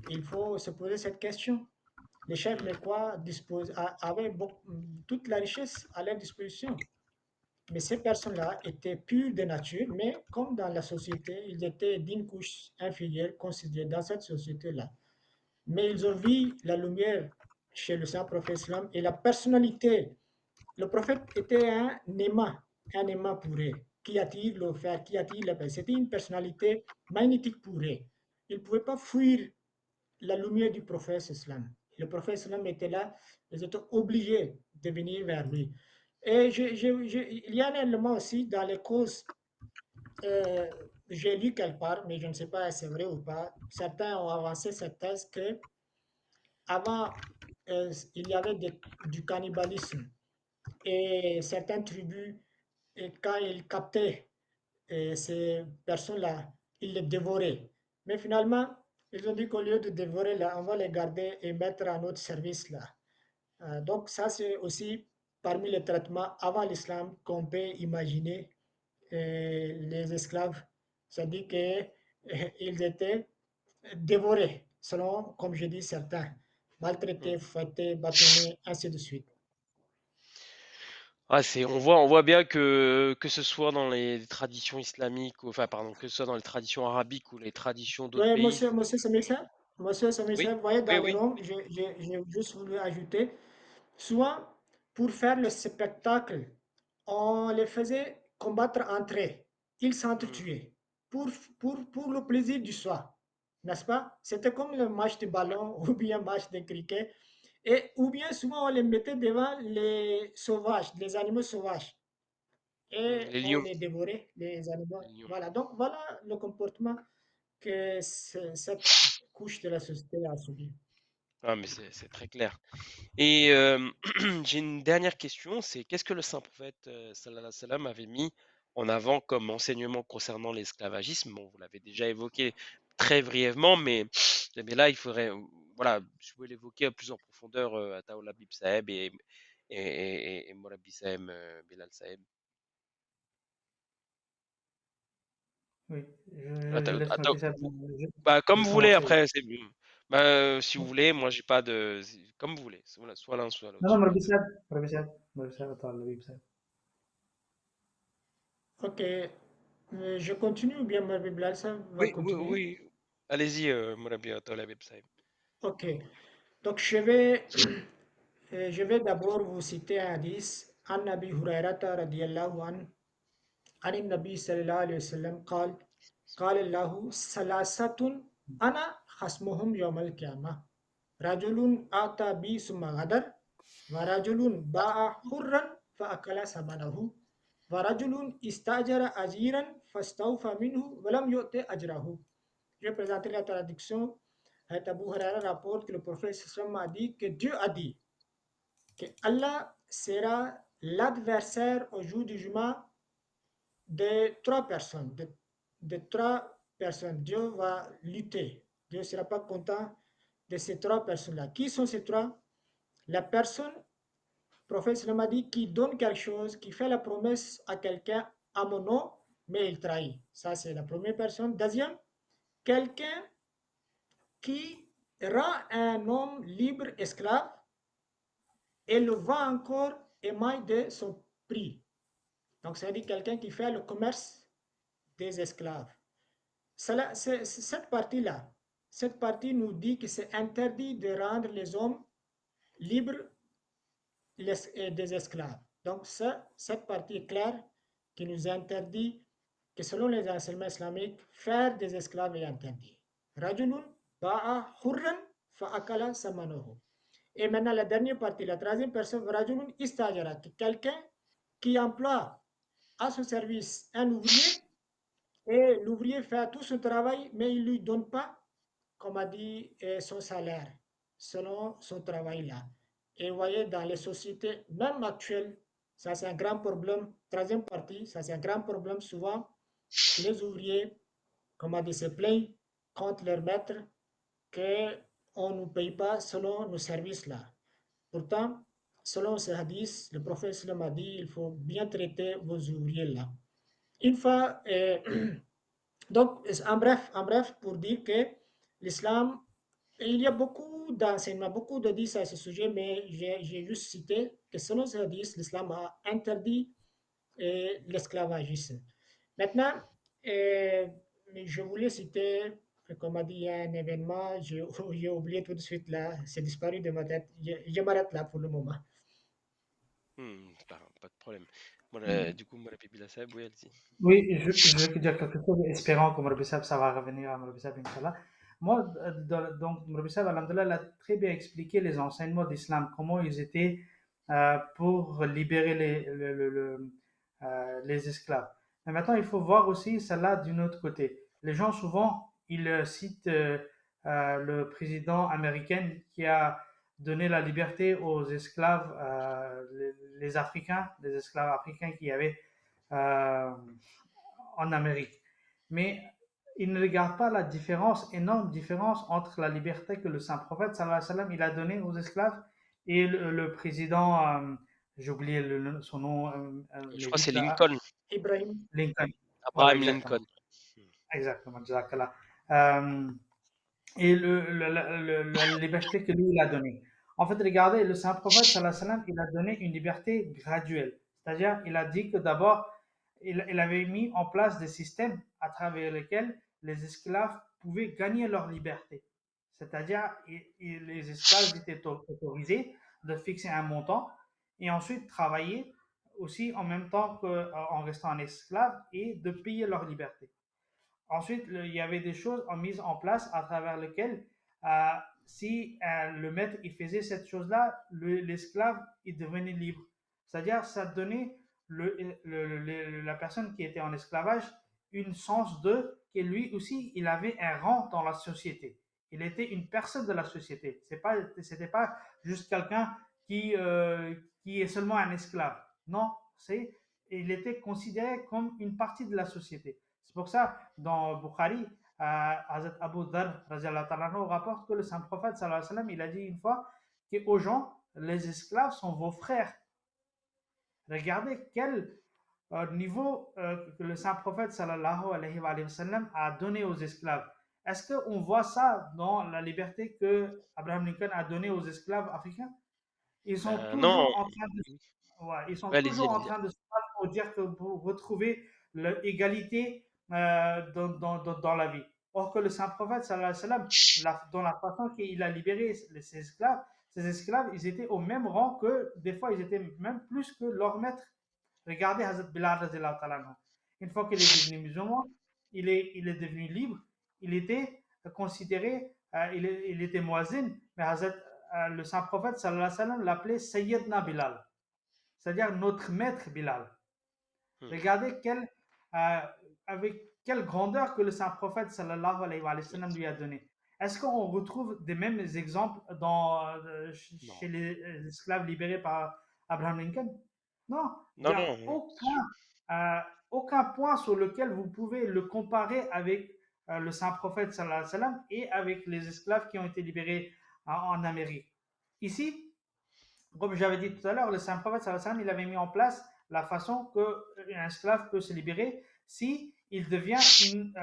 Il faut se poser cette question. Les chefs mécois avaient toute la richesse à leur disposition. Mais ces personnes-là étaient pures de nature, mais comme dans la société, ils étaient d'une couche inférieure considérée dans cette société-là. Mais ils ont vu la lumière chez le saint prophète islam et la personnalité. Le prophète était un aimant pour eux, qui attire le fer, qui attire la paix. C'était une personnalité magnétique pour eux. Ils ne pouvaient pas fuir la lumière du prophète islam. Le prophète islam était là, ils étaient obligés de venir vers lui. Et il y a un élément aussi dans les causes, j'ai lu quelque part, mais je ne sais pas si c'est vrai ou pas. Certains ont avancé cette thèse que avant, il y avait du cannibalisme et certaines tribus, et quand ils captaient ces personnes-là, ils les dévoraient. Mais finalement, ils ont dit qu'au lieu de dévorer, là, on va les garder et mettre à notre service là. Donc ça, c'est aussi parmi les traitements avant l'islam qu'on peut imaginer les esclaves. C'est-à-dire qu'ils étaient dévorés, selon, comme je dis, certains, maltraités, fouettés, bâtonnés, ainsi de suite. Ah, on voit bien que ce soit dans les traditions islamiques, enfin pardon, que ce soit dans les traditions arabiques ou les traditions d'autres Oui, pays. monsieur Samissa, Oui, vous voyez, oui, dans les oui. Roms, j'ai juste voulu ajouter, soit pour faire le spectacle, on les faisait combattre entre eux. Ils Hmm. s'entretuaient pour le plaisir du soir, n'est-ce pas? C'était comme le match de ballon ou bien match de cricket. Ou bien souvent on les mettait devant les sauvages, les animaux sauvages. Et Les on lions. les dévorait, les animaux. Les lions. Voilà, donc voilà le comportement que cette couche de la société a subi. Ah, mais c'est très clair. Et j'ai une dernière question, c'est qu'est-ce que le saint prophète sallallahu alayhi wa sallam avait mis en avant comme enseignement concernant l'esclavagisme? Bon, vous l'avez déjà évoqué très brièvement, mais là, il faudrait, voilà, je voulais l'évoquer plus en profondeur à Taoula Bib Saeb et Moulabi Saeb, Bilal Saeb. Oui, À je Ta- laisse à Macky Ta- Sall Bah, comme de vous voulez commencer. après, Si vous voulez, moi j'ai pas de. Comme vous voulez, soit l'un, soit l'autre. Non, non, j'ai pas de- مربي سعد طال النبي بسعد. Ok. Je continue ou bien Marbi Bilal, ça va Oui, oui, continuer? oui. Allez-y, Mourabi Attal Saïd. Ok. Donc, je vais d'abord vous citer un hadith. عن أبي هريرة رضي الله عنه عن النبي صلى الله عليه وسلم قال الله ثلاثة أنا خصمهم يوم القيامة رجل أتى بي ثم غدر ورجل باع حرا فأكل ثمنه ورجل استأجر أجيرا فاستوفى منه ولم يؤت أجره. Je vais présenter la traduction. Abu Huraira rapporte que le prophète sallam a dit que Dieu a dit que Allah sera l'adversaire au jour du jugement de trois personnes. De trois personnes. Dieu va lutter. Dieu ne sera pas content de ces trois personnes-là. Qui sont ces trois? La personne, le prophète sallam a dit, qui donne quelque chose, qui fait la promesse à quelqu'un à mon nom, mais il trahit. Ça, c'est la première personne. Deuxième, quelqu'un qui rend un homme libre esclave et le vend encore émail de son prix. Donc, c'est-à-dire quelqu'un qui fait le commerce des esclaves. Cette partie-là, cette partie nous dit que c'est interdit de rendre les hommes libres des esclaves. Donc, cette partie est claire qui nous interdit que selon les enseignements islamiques, faire des esclaves est interdit. Rajulun ba'a hurran fa'akala samanohu. Et maintenant, la dernière partie, la troisième personne, Rajulun istajara, quelqu'un qui emploie à son service un ouvrier et l'ouvrier fait tout son travail, mais il ne lui donne pas, comme a dit, son salaire selon son travail-là. Et vous voyez, dans les sociétés, même actuelles, ça c'est un grand problème. Troisième partie, ça c'est un grand problème. Souvent, les ouvriers, comme a dit, se plaignent contre leur maître qu'on ne nous paye pas selon nos services-là. Pourtant, selon ce hadith, le prophète sallam a dit il faut bien traiter vos ouvriers-là. Une fois, donc, en bref, pour dire que l'islam, il y a beaucoup d'enseignements, beaucoup de hadiths à ce sujet, mais j'ai juste cité que selon ce hadith, l'islam a interdit l'esclavagisme. Maintenant, je voulais citer, comme a dit, il y a un événement, j'ai oublié tout de suite là, c'est disparu de ma tête. Je m'arrête là pour le moment. C'est pas de problème. Du coup, Mourabi Saïd, oui, allez-y. Oui, je vais dire quelque chose, espérant que Rabbi Sab, ça va revenir à Rabbi Sab, Inch'Allah. Moi, donc, Rabbi Sab, alhamdoulilah, a très bien expliqué les enseignements d'Islam, comment ils étaient pour libérer les esclaves. Mais maintenant, il faut voir aussi cela d'un autre côté. Les gens, souvent, ils citent le président américain qui a donné la liberté aux esclaves, les Africains, les esclaves africains qui avaient en Amérique. Mais il ne regarde pas la différence, énorme différence entre la liberté que le saint prophète sallallahu alayhi wa sallam, il a donnée aux esclaves et le président, j'ai oublié son nom, Je crois que c'est Lincoln, Ibrahim. Lincoln. Voilà, Abraham exactement. Lincoln. Exactement, jazakallah. Et la liberté que lui, il a donnée. En fait, regardez, le saint prophète sallallahu alayhi wa sallam, il a donné une liberté graduelle. C'est-à-dire, il a dit que d'abord, il avait mis en place des systèmes à travers lesquels les esclaves pouvaient gagner leur liberté. C'est-à-dire, les esclaves étaient autorisés de fixer un montant et ensuite travailler aussi en même temps qu'en restant un esclave et de payer leur liberté. Ensuite, il y avait des choses mises en place à travers lesquelles, si le maître il faisait cette chose-là, l'esclave il devenait libre. C'est-à-dire, ça donnait la personne qui était en esclavage une sens de que lui aussi, il avait un rang dans la société. Il était une personne de la société. C'était pas juste quelqu'un qui est seulement un esclave. Non, il était considéré comme une partie de la société. C'est pour ça, dans Bukhari, Hazrat Abu Dhar rapporte que le saint prophète sallallahu alayhi wa sallam, il a dit une fois qu'aux gens, les esclaves sont vos frères. Regardez quel niveau que le saint prophète sallallahu alayhi wa sallam a donné aux esclaves. Est-ce qu'on voit ça dans la liberté que Abraham Lincoln a donnée aux esclaves africains? Ils sont Ben non, toujours en train de, ouais, ils sont ouais, allez-y, toujours en allez-y. train de se battre pour dire que vous retrouvez l'égalité dans la vie. Or que le saint prophète, sallallahu alayhi wa sallam, dans la façon qu'il a libéré ses esclaves, ils étaient au même rang que, des fois, ils étaient même plus que leur maître. Regardez Hazrat Bilal radiallahu ta'ala anhu. Une fois qu'il est devenu musulman, il est devenu libre. Il était considéré, il était muazzin, mais Hazrat, le saint prophète sallallahu alayhi wa sallam l'appelait Sayyidna Bilal, c'est-à-dire notre maître Bilal. Hmm. Regardez avec quelle grandeur que le saint prophète sallallahu alayhi wa sallam lui a donné. Est-ce qu'on retrouve des mêmes exemples Non, chez les esclaves libérés par Abraham Lincoln? Non, il n'y non, a non, c'est sûr. aucun point sur lequel vous pouvez le comparer avec le saint prophète sallallahu alayhi wa sallam et avec les esclaves qui ont été libérés en Amérique. Ici, comme j'avais dit tout à l'heure, le saint prophète sallallahu alayhi wa sallam, il avait mis en place la façon qu'un esclave peut se libérer si il devient une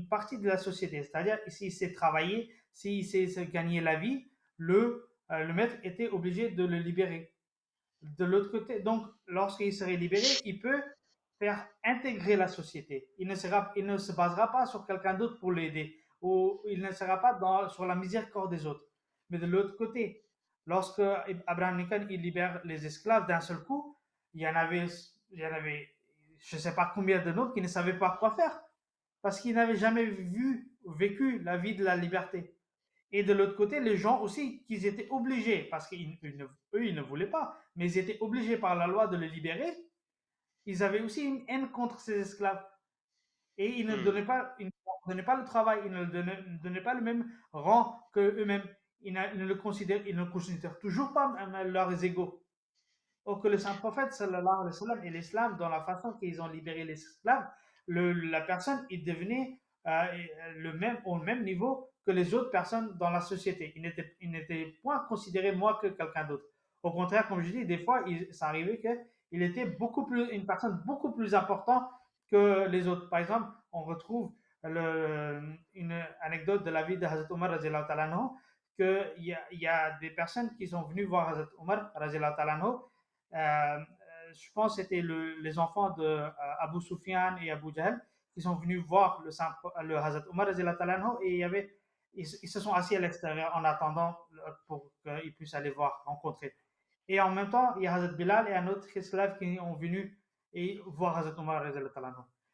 partie de la société. C'est-à-dire, s'il sait travailler, s'il sait gagner la vie, le maître était obligé de le libérer. De l'autre côté, donc, lorsqu'il serait libéré, il peut faire intégrer la société. Il ne se basera pas sur quelqu'un d'autre pour l'aider, ou il ne sera pas sur la miséricorde des autres. Mais de l'autre côté, lorsque Abraham Lincoln il libère les esclaves d'un seul coup, il y en avait, je ne sais pas combien de nôtres qui ne savaient pas quoi faire, parce qu'ils n'avaient jamais vécu la vie de la liberté. Et de l'autre côté, les gens aussi, qu'ils étaient obligés, parce qu'eux, ils ne voulaient pas, mais ils étaient obligés par la loi de les libérer. Ils avaient aussi une haine contre ces esclaves. Et ils ne Hmm. donnaient pas le travail, ils ne donnaient pas le même rang qu'eux-mêmes. Ils ne considèrent toujours pas leurs égaux. Or que le saint prophète, sallallahu alayhi wa sallam, et l'islam, dans la façon qu'ils ont libéré les esclaves, la personne, il devenait au même niveau que les autres personnes dans la société. Il n'était point considéré moi que quelqu'un d'autre. Au contraire, comme je dis, des fois, ça arrivait qu'il était une personne beaucoup plus importante que les autres. Par exemple, on retrouve une anecdote de la vie de Hazrat Omar, qu'il y a des personnes qui sont venues voir Hazrat Omar, je pense que c'était les enfants de Abu Sufyan et Abu Jahl qui sont venus voir le Hazrat Omar et ils se sont assis à l'extérieur en attendant pour qu'ils puissent aller rencontrer. Et en même temps, il y a Hazrat Bilal et un autre esclave qui sont venus et voir Hazrat Omar.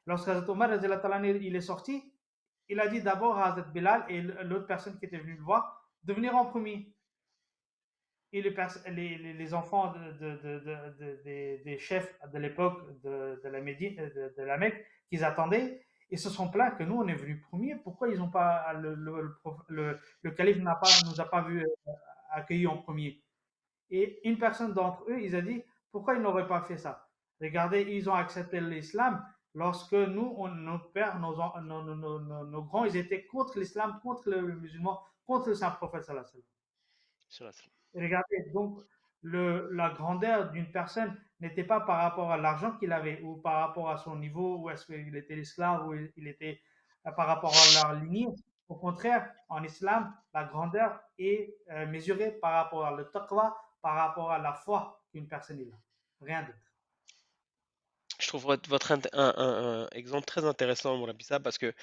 Lorsque Hazrat Omar il est sorti, il a dit d'abord à Hazrat Bilal et l'autre personne qui était venue le voir de venir en premier. Et les enfants des chefs de l'époque de la Médine, de la Mecque, qu'ils attendaient, ils se sont plaints que nous, on est venus premiers. Pourquoi ils ont pas, le calife nous a pas vu accueillis en premier? Et une personne d'entre eux, ils a dit, pourquoi ils n'auraient pas fait ça? Regardez, ils ont accepté l'islam lorsque nous, nos pères, nos grands, ils étaient contre l'islam, contre le musulman, contre le saint prophète sallallahu alayhi wa sallam. Regardez, donc la grandeur d'une personne n'était pas par rapport à l'argent qu'il avait ou par rapport à son niveau, ou est-ce qu'il était esclave ou il était par rapport à leur lignée. Au contraire, en islam, la grandeur est mesurée par rapport à le taqwa, par rapport à la foi qu'une personne a. Rien d'autre. Je trouve votre un exemple très intéressant, mon Lapissa, parce que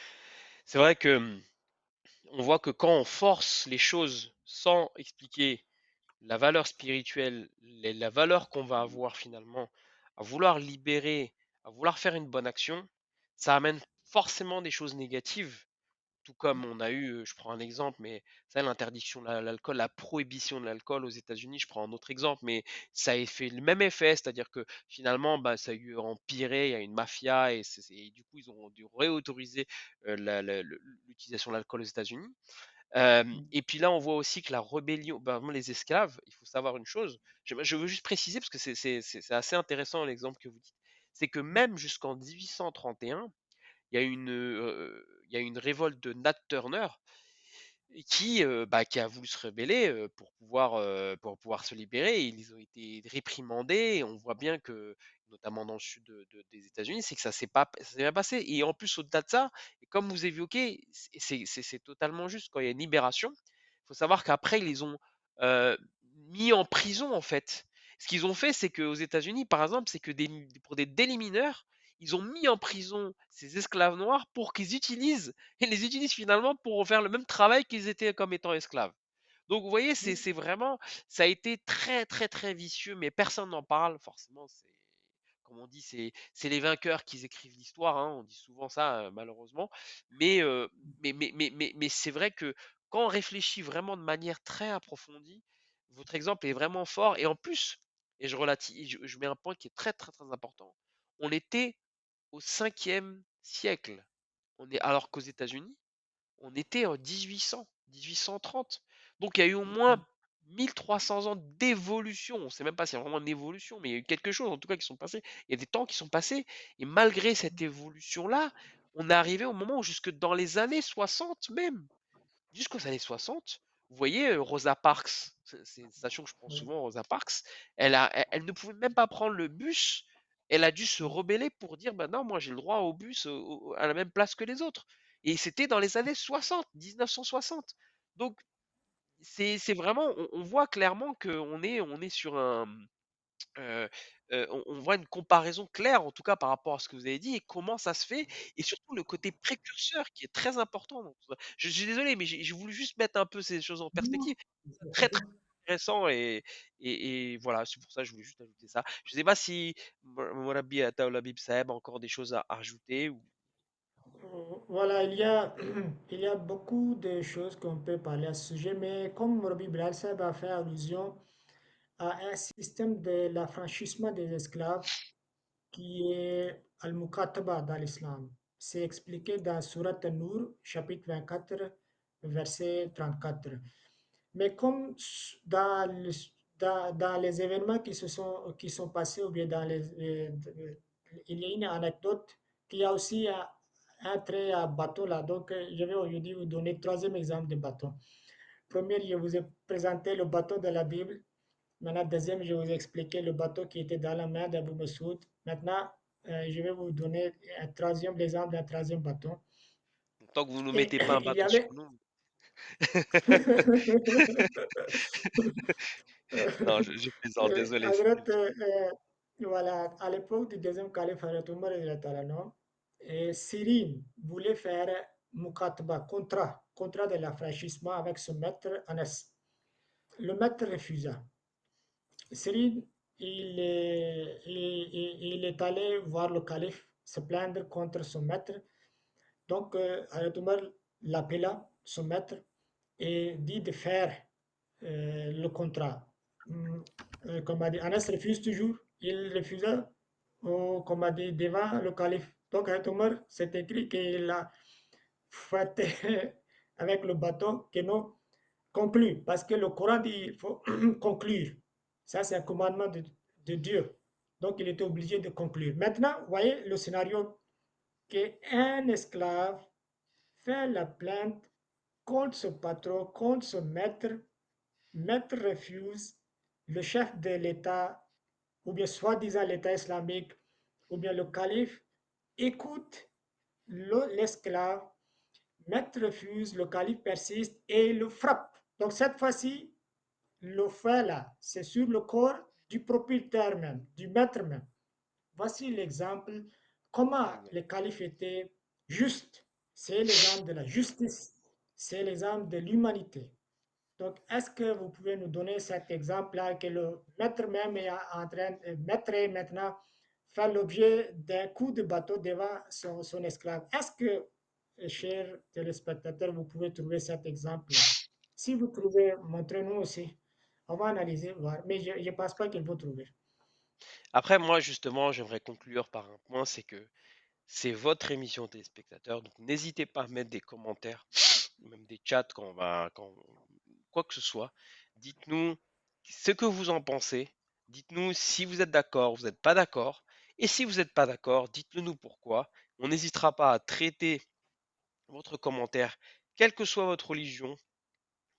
c'est vrai que on voit que quand on force les choses sans expliquer la valeur spirituelle, la valeur qu'on va avoir finalement, à vouloir libérer, à vouloir faire une bonne action, ça amène forcément des choses négatives. Tout comme on a eu, je prends un exemple, mais ça, l'interdiction de l'alcool, la prohibition de l'alcool aux États-Unis, je prends un autre exemple, mais ça a fait le même effet, c'est-à-dire que finalement, bah, ça a eu empiré, il y a une mafia et du coup, ils ont dû réautoriser l'utilisation de l'alcool aux États-Unis. Et puis là, on voit aussi que la rébellion, bah, vraiment les esclaves, il faut savoir une chose, je veux juste préciser parce que c'est assez intéressant l'exemple que vous dites, c'est que même jusqu'en 1831, il y a une révolte de Nat Turner qui a voulu se rebeller pour pouvoir se libérer. Ils ont été réprimandés. Et on voit bien que notamment dans le sud des États-Unis, c'est que ça s'est bien passé. Et en plus, au-delà de ça, et comme vous évoquez, c'est totalement juste. Quand il y a une libération, il faut savoir qu'après, ils les ont euh, mis en prison, en fait. Ce qu'ils ont fait, c'est qu'aux États-Unis, par exemple, c'est que pour des délimineurs, ils ont mis en prison ces esclaves noirs pour qu'ils utilisent, et les utilisent finalement pour faire le même travail qu'ils étaient comme étant esclaves. Donc, vous voyez, c'est vraiment, ça a été très, très, très vicieux, mais personne n'en parle. Forcément, comme on dit, c'est les vainqueurs qui écrivent l'histoire, hein, on dit souvent ça, malheureusement. Mais, mais c'est vrai que quand on réfléchit vraiment de manière très approfondie, votre exemple est vraiment fort. Et en plus, et je mets un point qui est très, très, très important. On était au 5e siècle. Alors qu'aux États-Unis, on était en 1800, 1830. Donc il y a eu au moins 1300 ans d'évolution. On ne sait même pas si c'est vraiment une évolution, mais il y a eu quelque chose en tout cas qui sont passés. Il y a des temps qui sont passés. Et malgré cette évolution-là, on est arrivé au moment où jusque dans les années 60 même, jusqu'aux années 60, vous voyez, Rosa Parks, c'est une station que je prends Oui. souvent, Rosa Parks, elle ne pouvait même pas prendre le bus. Elle a dû se rebeller pour dire, bah non, moi j'ai le droit au bus à la même place que les autres. Et c'était dans les années 60, 1960. Donc c'est vraiment, on voit clairement on est sur euh, on voit une comparaison claire, en tout cas par rapport à ce que vous avez dit, et comment ça se fait, et surtout le côté précurseur qui est très important dans tout ça. Je suis désolé, mais j'ai voulu juste mettre un peu ces choses en Non, perspective. Très, très intéressant, et voilà, c'est pour ça que je voulais juste ajouter ça. Je ne sais pas si Morabi Ataolabib Saeb a encore des choses à rajouter. Voilà, il y a beaucoup de choses qu'on peut parler à ce sujet, mais comme Morbi Bilal Sahib a fait allusion à un système de l'affranchissement des esclaves qui est Al-Mukataba dans l'islam. C'est expliqué dans Surat An-Nur, chapitre 24, verset 34. Mais comme dans les événements qui sont passés, ou bien il y a une anecdote qui a aussi un trait à bateau là. Donc, je vais aujourd'hui vous donner le troisième exemple de bateau. Premier, je vous ai présenté le bateau de la Bible. Maintenant, deuxième, je vais vous expliquer le bateau qui était dans la main d'Abu Massoud. Maintenant, je vais vous donner un troisième exemple d'un troisième bateau. Tant que vous ne nous Et mettez pas un il y bateau sur avait... nous. Non, je plaisante, désolé. Hazrat, voilà, à l'époque du deuxième calife Hazrat Omar, et Sirin voulait faire Mukataba, contrat de l'affranchissement avec son maître Anas. Le maître refusa. Sirin, il est allé voir le calife se plaindre contre son maître. Donc, Hazrat Omar l'appela, son maître, et dit de faire le contrat. Comme a dit, Anas refuse toujours. Il refusa, comme a dit, devant le calife. Donc, Hazrat Omar, c'est écrit qu'il a fait avec le bâton que non conclu. Parce que le Coran dit qu'il faut conclure. Ça, c'est un commandement de Dieu. Donc, il était obligé de conclure. Maintenant, vous voyez le scénario qu'un esclave fait la plainte contre son patron, contre son maître. Maître refuse, le chef de l'État, ou bien soi-disant l'État islamique, ou bien le calife, écoute l'esclave. Maître refuse, le calife persiste et le frappe. Donc cette fois-ci, le fait là, c'est sur le corps du propriétaire même, du maître même. Voici l'exemple comment le calife était juste. C'est l'exemple de la justice, c'est l'exemple de l'humanité. Donc, est-ce que vous pouvez nous donner cet exemple-là que le maître même est en train, maître est maintenant fait l'objet d'un coup de bateau devant son esclave? Est-ce que, chers téléspectateurs, vous pouvez trouver cet exemple-là? Si vous trouvez, montrez-nous aussi. On va analyser, voir. Mais je ne pense pas qu'il faut trouver. Après, moi, justement, j'aimerais conclure par un point, c'est que c'est votre émission téléspectateurs, donc n'hésitez pas à mettre des commentaires, même des chats quoi que ce soit. Dites-nous ce que vous en pensez. Dites-nous si vous êtes d'accord, vous n'êtes pas d'accord. Et si vous n'êtes pas d'accord, dites-le nous pourquoi. On n'hésitera pas à traiter votre commentaire, quelle que soit votre religion,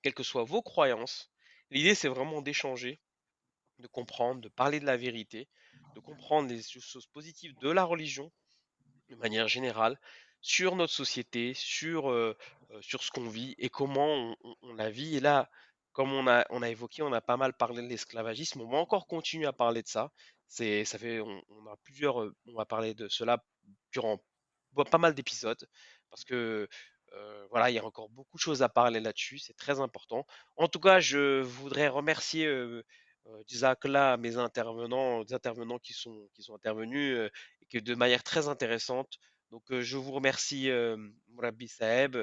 quelles que soient vos croyances. L'idée, c'est vraiment d'échanger, de comprendre, de parler de la vérité. de comprendre les choses positives de la religion de manière générale sur notre société, sur ce qu'on vit et comment on la vit. Et là, comme on a évoqué, on a pas mal parlé de l'esclavagisme. On va encore continuer à parler de ça. Ça fait, on a on va parler de cela durant pas mal d'épisodes parce que voilà, il y a encore beaucoup de choses à parler là-dessus. C'est très important. En tout cas, je voudrais remercier Jazakallah, des intervenants qui sont intervenus et que de manière très intéressante. Donc, je vous remercie, Mourabi Saeb,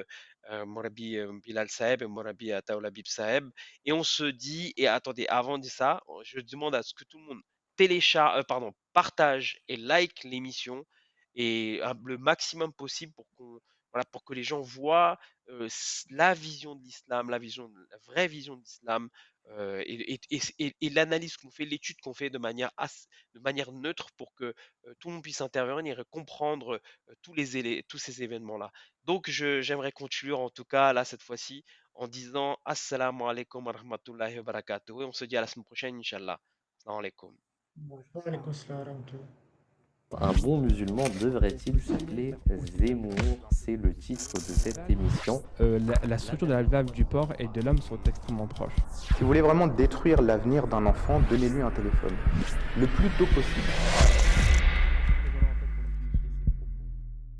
Mourabi Bilal Saeb et Mourabi Ataoula Bib Saeb. Et on se dit, et attendez, avant de ça, je demande à ce que tout le monde partage et like l'émission et le maximum possible voilà, pour que les gens voient la vision de l'islam, la vraie vision de l'islam et l'analyse qu'on fait, l'étude qu'on fait de manière neutre pour que tout le monde puisse intervenir et comprendre tous ces événements-là. Donc, j'aimerais conclure en tout cas là cette fois-ci en disant Assalamu alaikum wa rahmatullahi wa barakatuh et on se dit à la semaine prochaine, Inch'Allah. Assalamu alaikum. Wa alaykoum salam wa rahmatullah. Un bon musulman devrait-il s'appeler Zemmour? C'est le titre de cette émission. La structure de la valve du porc et de l'homme sont extrêmement proches. Si vous voulez vraiment détruire l'avenir d'un enfant, donnez-lui un téléphone. Le plus tôt possible.